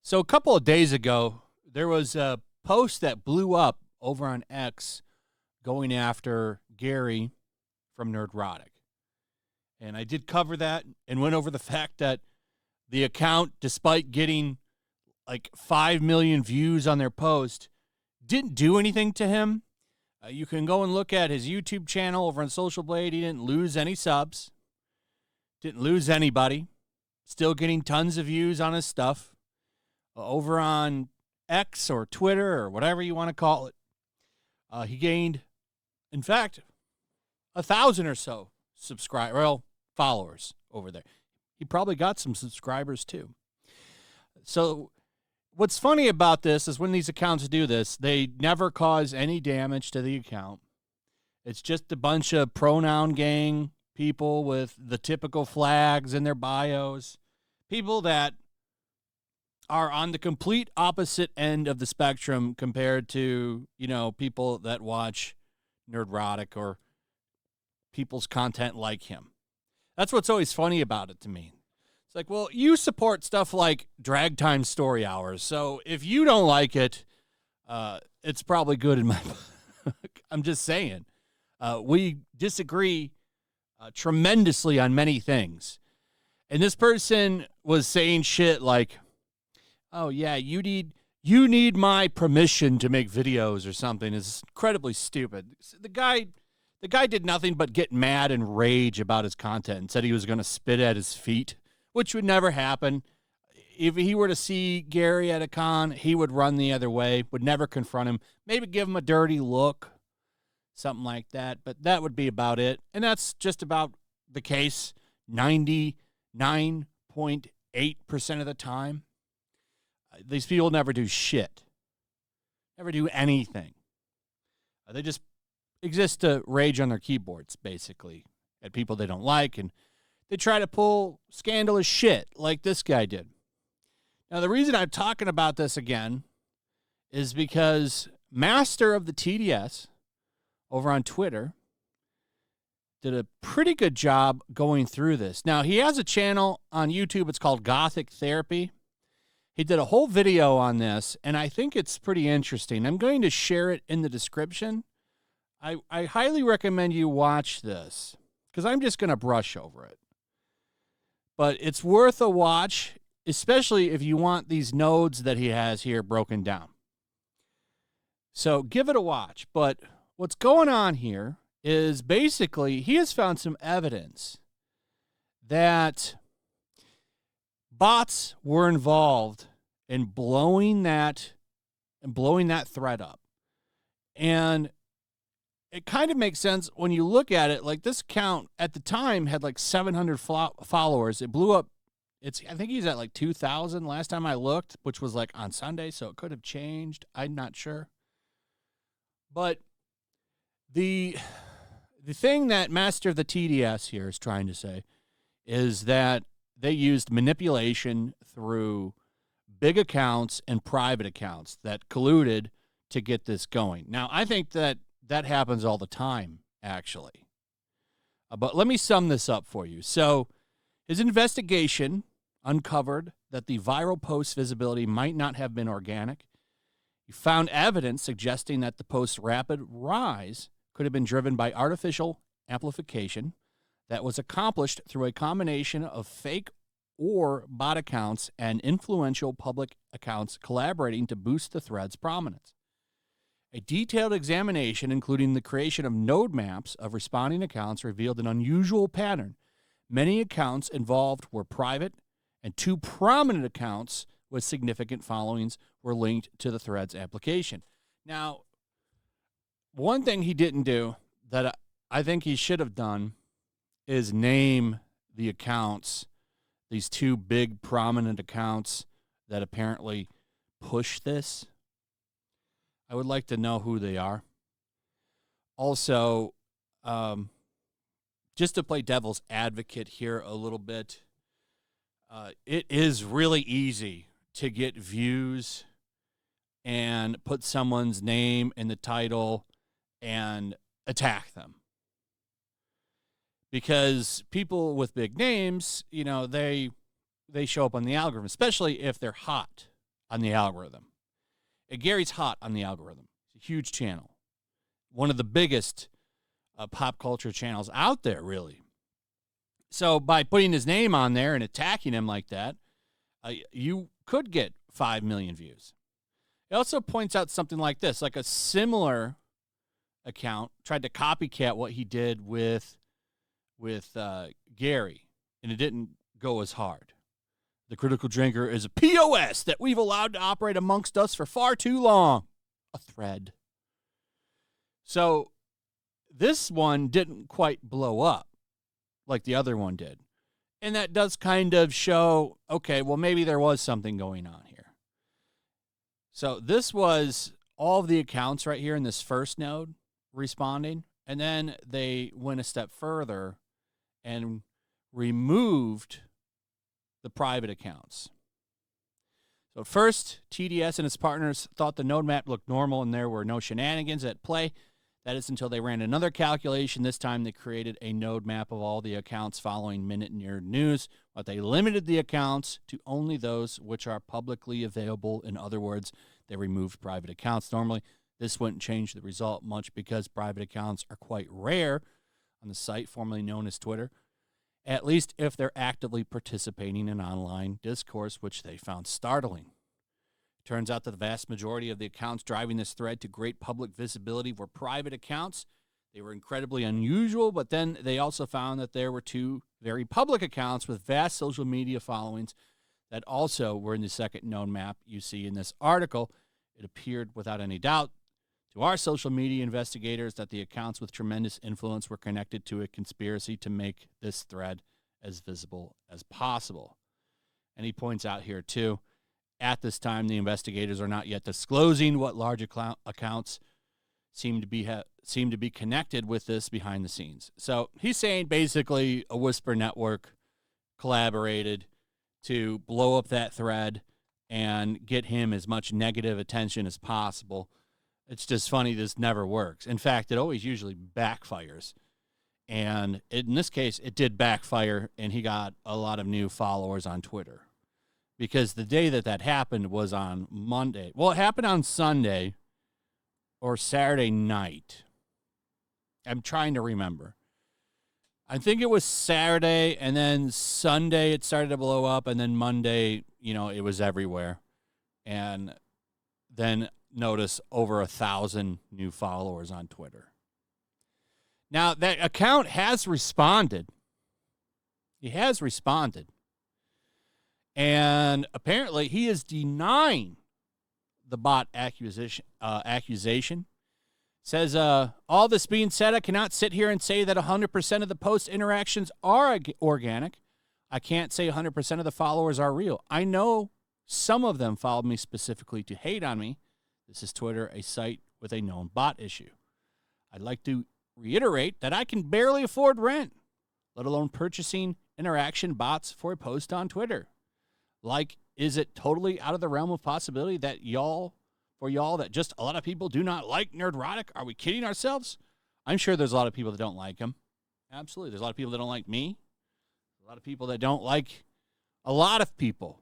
So a couple of days ago, there was a post that blew up over on X going after Gary from Nerdrotic. And I did cover that and went over the fact that the account, despite getting like 5 million views on their post, didn't do anything to him. You can go and look at his YouTube channel over on Social Blade. He didn't lose any subs, didn't lose anybody, still getting tons of views on his stuff. Over on X or Twitter or whatever you want to call it, he gained, in fact, 1,000 or so followers over there. He probably got some subscribers too. So what's funny about this is when these accounts do this, they never cause any damage to the account. It's just a bunch of pronoun gang people with the typical flags in their bios, people that are on the complete opposite end of the spectrum compared to, people that watch Nerdrotic or people's content like him. That's what's always funny about it to me. It's like, well, you support stuff like Drag Time Story Hours, so if you don't like it, it's probably good in my book. I'm just saying. We disagree tremendously on many things. And this person was saying shit like, oh, yeah, you need my permission to make videos or something. Is incredibly stupid. The guy did nothing but get mad and rage about his content and said he was going to spit at his feet, which would never happen. If he were to see Gary at a con, he would run the other way, would never confront him, maybe give him a dirty look, something like that. But that would be about it. And that's just about the case 99.8% of the time. These people never do shit, never do anything. They just exist to rage on their keyboards, basically, at people they don't like, and they try to pull scandalous shit like this guy did. Now, the reason I'm talking about this again is because Master of the TDS over on Twitter did a pretty good job going through this. Now, he has a channel on YouTube. It's called Gothic Therapy. He did a whole video on this, and I think it's pretty interesting. I'm going to share it in the description. I highly recommend you watch this because I'm just going to brush over it. But it's worth a watch, especially if you want these nodes that he has here broken down. So give it a watch. But what's going on here is basically he has found some evidence that bots were involved in blowing that thread up. And it kind of makes sense when you look at it. Like, this account at the time had like 700 followers. It blew up. I think he's at like 2,000 last time I looked, which was like on Sunday, so it could have changed. I'm not sure. But the thing that Master of the TDS here is trying to say is that they used manipulation through big accounts and private accounts that colluded to get this going. Now, I think that happens all the time, actually. But let me sum this up for you. So his investigation uncovered that the viral post's visibility might not have been organic. He found evidence suggesting that the post's rapid rise could have been driven by artificial amplification that was accomplished through a combination of fake or bot accounts and influential public accounts collaborating to boost the thread's prominence. A detailed examination, including the creation of node maps of responding accounts, revealed an unusual pattern. Many accounts involved were private, and 2 prominent accounts with significant followings were linked to the thread's application. Now, one thing he didn't do that I think he should have done is name the accounts, these 2 big prominent accounts that apparently push this. I would like to know who they are. Also, just to play devil's advocate here a little bit, it is really easy to get views and put someone's name in the title and attack them. because people with big names, they show up on the algorithm, especially if they're hot on the algorithm. And Gary's hot on the algorithm. It's a huge channel. One of the biggest pop culture channels out there, really. So by putting his name on there and attacking him like that, you could get 5 million views. It also points out something like this, like a similar account tried to copycat what he did with Gary, and it didn't go as hard. The critical drinker is a POS that we've allowed to operate amongst us for far too long. A thread. So this one didn't quite blow up like the other one did. And that does kind of show, okay, well, maybe there was something going on here. So this was all of the accounts right here in this first node responding. And then they went a step further and removed the private accounts. So first, TDS and its partners thought the node map looked normal and there were no shenanigans at play. That is until they ran another calculation. This time they created a node map of all the accounts following Minute Nerd News, but they limited the accounts to only those which are publicly available. In other words, they removed private accounts. Normally, this wouldn't change the result much because private accounts are quite rare on the site formerly known as Twitter, at least if they're actively participating in online discourse, which they found startling. Turns out that the vast majority of the accounts driving this thread to great public visibility were private accounts. They were incredibly unusual, but then they also found that there were 2 very public accounts with vast social media followings that also were in the second node map you see in this article. It appeared without any doubt to our social media investigators that the accounts with tremendous influence were connected to a conspiracy to make this thread as visible as possible. And he points out here, too, at this time, the investigators are not yet disclosing what large accounts seem to be connected with this behind the scenes. So he's saying basically a whisper network collaborated to blow up that thread and get him as much negative attention as possible. It's just funny, this never works. In fact, it always usually backfires. And in this case, it did backfire, and he got a lot of new followers on Twitter. Because the day that happened was on Monday. Well, it happened on Sunday or Saturday night. I'm trying to remember. I think it was Saturday, and then Sunday it started to blow up, and then Monday, it was everywhere. And then notice over 1,000 new followers on Twitter. Now, that account has responded. He has responded. And apparently he is denying the bot accusation. Says, all this being said, I cannot sit here and say that 100% of the post interactions are organic. I can't say 100% of the followers are real. I know some of them followed me specifically to hate on me. This is Twitter, a site with a known bot issue. I'd like to reiterate that I can barely afford rent, let alone purchasing interaction bots for a post on Twitter. Like, is it totally out of the realm of possibility that that just a lot of people do not like Nerdrotic? Are we kidding ourselves? I'm sure there's a lot of people that don't like him. Absolutely. There's a lot of people that don't like me. A lot of people that don't like a lot of people.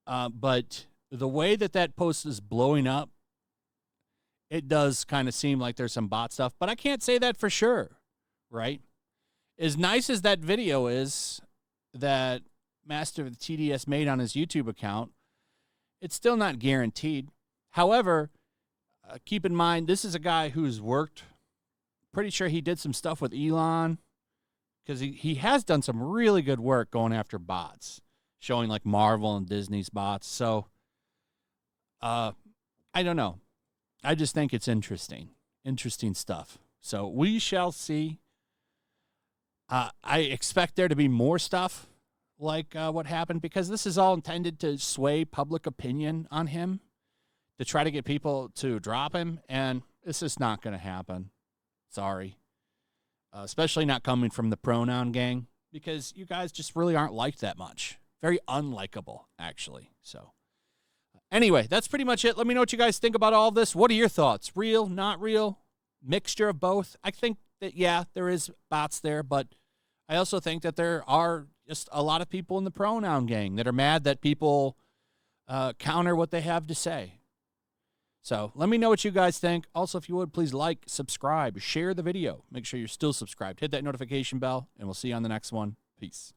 But the way that post is blowing up, it does kind of seem like there's some bot stuff, but I can't say that for sure, right? As nice as that video is that Master of the TDS made on his YouTube account, it's still not guaranteed. However, keep in mind, this is a guy who's worked, pretty sure he did some stuff with Elon, because he has done some really good work going after bots, showing like Marvel and Disney's bots. So, I don't know. I just think it's interesting stuff. So we shall see. I expect there to be more stuff like what happened, because this is all intended to sway public opinion on him, to try to get people to drop him, and this is not going to happen. Sorry. Especially not coming from the pronoun gang, because you guys just really aren't liked that much. Very unlikable, actually. So anyway, that's pretty much it. Let me know what you guys think about all of this. What are your thoughts? Real, not real, mixture of both? I think that, yeah, there is bots there, but I also think that there are just a lot of people in the pronoun gang that are mad that people counter what they have to say. So let me know what you guys think. Also, if you would, please like, subscribe, share the video. Make sure you're still subscribed. Hit that notification bell, and we'll see you on the next one. Peace.